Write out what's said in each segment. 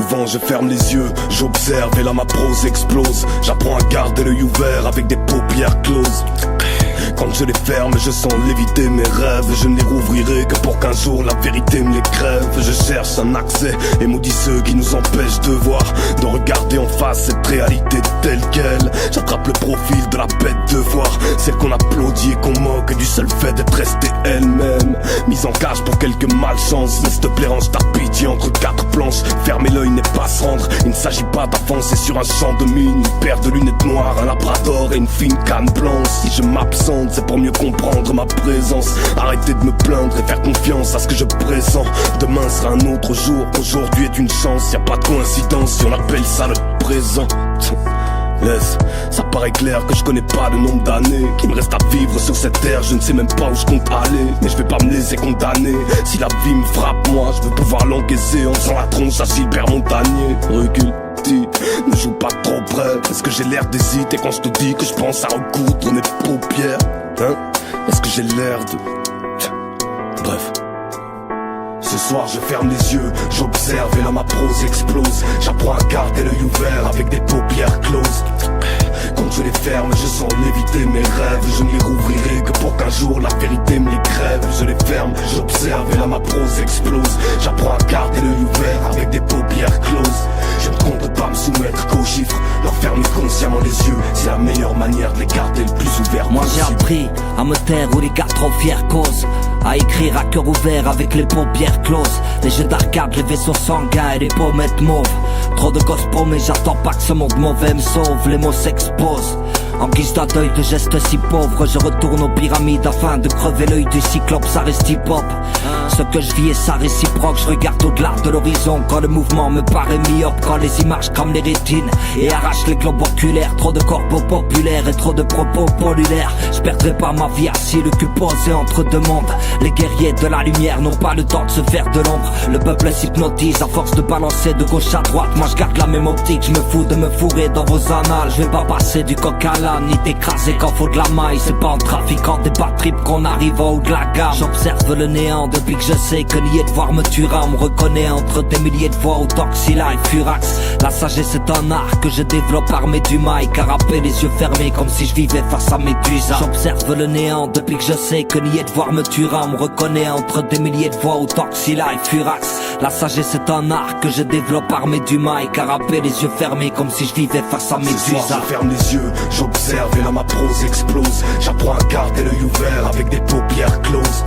souvent je ferme les yeux, j'observe et là ma prose explose. J'apprends à garder l'œil ouvert avec des paupières closes. Quand je les ferme, je sens léviter mes rêves. Je ne les rouvrirai que pour qu'un jour la vérité me les crève. Je cherche un accès et maudit ceux qui nous empêchent de voir, de regarder en face cette réalité telle qu'elle. J'attrape le profil de la bête de voir, celle qu'on applaudit et qu'on moque du seul fait d'être restée elle-même. Mise en cage pour quelques malchances, mais s'il te plaît range ta pitié entre quatre planches. Fermer l'œil n'est pas se rendre, il ne s'agit pas d'avancer sur un champ de mine. Une paire de lunettes noires, un labrador et une fine canne blanche. Si je m'absente, c'est pour mieux comprendre ma présence. Arrêtez de me plaindre et faire confiance à ce que je pressens. Demain sera un autre jour, aujourd'hui est une chance. Y'a pas de coïncidence si on appelle ça le présent. Laisse, ça paraît clair que je connais pas le nombre d'années qu'il me reste à vivre sur cette terre. Je ne sais même pas où je compte aller, mais je vais pas me laisser condamner. Si la vie me frappe, moi je veux pouvoir l'encaisser en faisant la tronche à Gilbert Montagnier. Recule, ne joue pas trop près. Est-ce que j'ai l'air d'hésiter quand je te dis que je pense à recoudre mes paupières, hein? Est-ce que j'ai l'air de... Bref. Ce soir je ferme les yeux, j'observe et là ma prose explose. J'apprends à garder l'œil ouvert avec des paupières closes. Quand je les ferme, je sens léviter mes rêves. Je ne les rouvrirai que pour qu'un jour la vérité me les crève. Je les ferme, j'observe et là ma prose explose. J'apprends à garder l'œil ouvert avec des paupières closes. Je ne compte pas me soumettre qu'aux chiffres, leur fermer consciemment les yeux. C'est la meilleure manière de les garder le plus ouvert. Moi j'ai appris à me taire où les gars trop fiers causent, à écrire à cœur ouvert avec les paupières closes. Les jeux d'arcade, les vaisseaux sanguins et les pommettes mauves. Trop de gosses paumés, j'attends pas que ce monde mauvais me sauve. Les mots s'exposent en guise d'un deuil de gestes si pauvres. Je retourne aux pyramides afin de crever l'œil du cyclope. Ça reste hip-hop, ce que je vis est ça réciproque. Je regarde au-delà de l'horizon quand le mouvement me paraît myope. Quand les images crament les rétines et arrachent les globes oculaires. Trop de corpos populaires et trop de propos pollulaires. Je perdrai pas ma vie assis le cul posé entre deux mondes. Les guerriers de la lumière n'ont pas le temps de se faire de l'ombre. Le peuple s'hypnotise à force de balancer de gauche à droite. Moi je garde la même optique, je me fous de me fourrer dans vos annales. Je vais pas passer du coq à l'âne, ni t'écraser quand faut de la maille. C'est pas en trafiquant des bad trips qu'on arrive au haut de la gamme. J'observe le néant depuis que je sais que nier de voir me tuera. On me reconnaît entre des milliers de voix au Toxila et Furax. La sagesse est un art que je développe armé du mail. Carapé les yeux fermés comme si je vivais face à Médusa. J'observe le néant depuis que je sais que nier de voir me tuera. On me reconnaît entre des milliers de voix au Toxila et Furax. La sagesse est un art que je développe armé du mail. Carapé les yeux fermés comme si je vivais face à Médusa. Ce soir je ferme les yeux, j'observe et là ma prose explose. J'apprends à garder l'œil ouvert avec des paupières closes.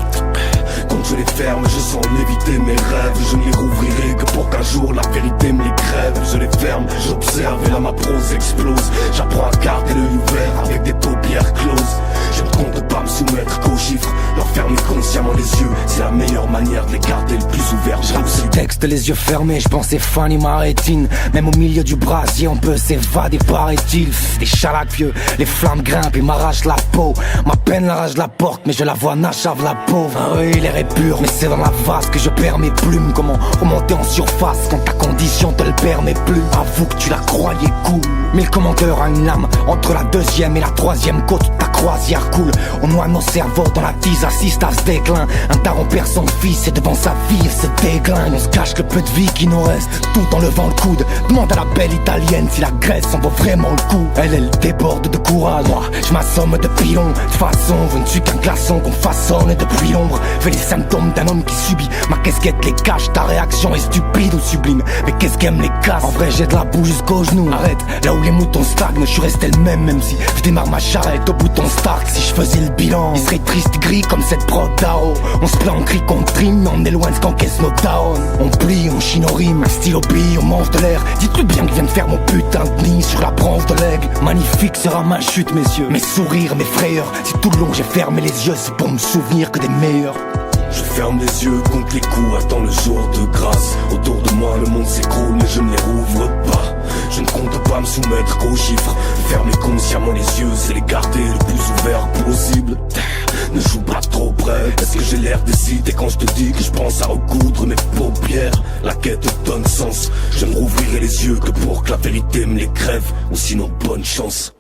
Quand je les ferme, je sens léviter mes rêves. Je ne les rouvrirai que pour qu'un jour la vérité me les crève. Je les ferme, j'observe et là ma prose explose. J'apprends à garder l'œil ouvert avec des paupières closes. Je ne compte pas me soumettre qu'aux chiffres, leur fermer consciemment les yeux. C'est la meilleure manière de les garder le plus ouverts. Je rappe ce texte les yeux fermés, je pensais Fanny ma rétine. Même au milieu du brasier on peut s'évader paraît-il. Des chalapieux, les flammes grimpent et m'arrachent la peau. Ma peine l'arrache la porte mais je la vois nachave la pauvre. Ah oui l'air est pur mais c'est dans la vase que je perds mes plumes. Comment remonter en surface quand ta condition te le permet plus. Avoue que tu la croyais cool, mais le commandeur a une lame entre la deuxième et la troisième côte. Ta croisière coule, on noie nos cerveaux dans la tise, assiste à ce déclin. Un daron perd son fils et devant sa vie il se déglingue. On se cache le peu de vie qui nous reste tout en levant le coude. Demande à la belle italienne si la Grèce en vaut vraiment le coup. Elle déborde de courage, moi je m'assomme de pilon. De toute façon je ne suis qu'un glaçon qu'on façonne depuis l'ombre. Fais les symptômes d'un homme qui subit, ma casquette les cache. Ta réaction est stupide ou sublime, mais qu'est-ce qu'aime les casses. En vrai j'ai de la boue jusqu'aux genoux. Arrête, là où les moutons stagnent, je suis resté le même. Même si je démarre ma charrette au bouton start. Si je faisais le bilan, il serait triste gris comme cette prod d'Ao. On se plaint, on crie qu'on trim, mais on est loin de ce qu'encaisse nos down. On plie, on chine au rime, stylo bille, on mange de l'air. Dites-le bien que vient de faire mon putain de nid sur la branche de l'aigle. Magnifique sera ma chute messieurs, mes sourires, mes frayeurs. Si tout le long j'ai fermé les yeux, c'est pour me souvenir que des meilleurs. Je ferme les yeux, compte les coups, attends le jour de grâce. Autour de moi le monde s'écroule mais je ne les rouvre pas. Je ne compte pas me soumettre qu'aux chiffres. Fermer consciemment les yeux, c'est les garder le plus ouvert possible. Ne joue pas trop près, est-ce que j'ai l'air d'hésiter quand je te dis que je pense à recoudre mes paupières. La quête donne sens, je ne rouvrirai les yeux que pour que la vérité me les crève. Ou sinon bonne chance.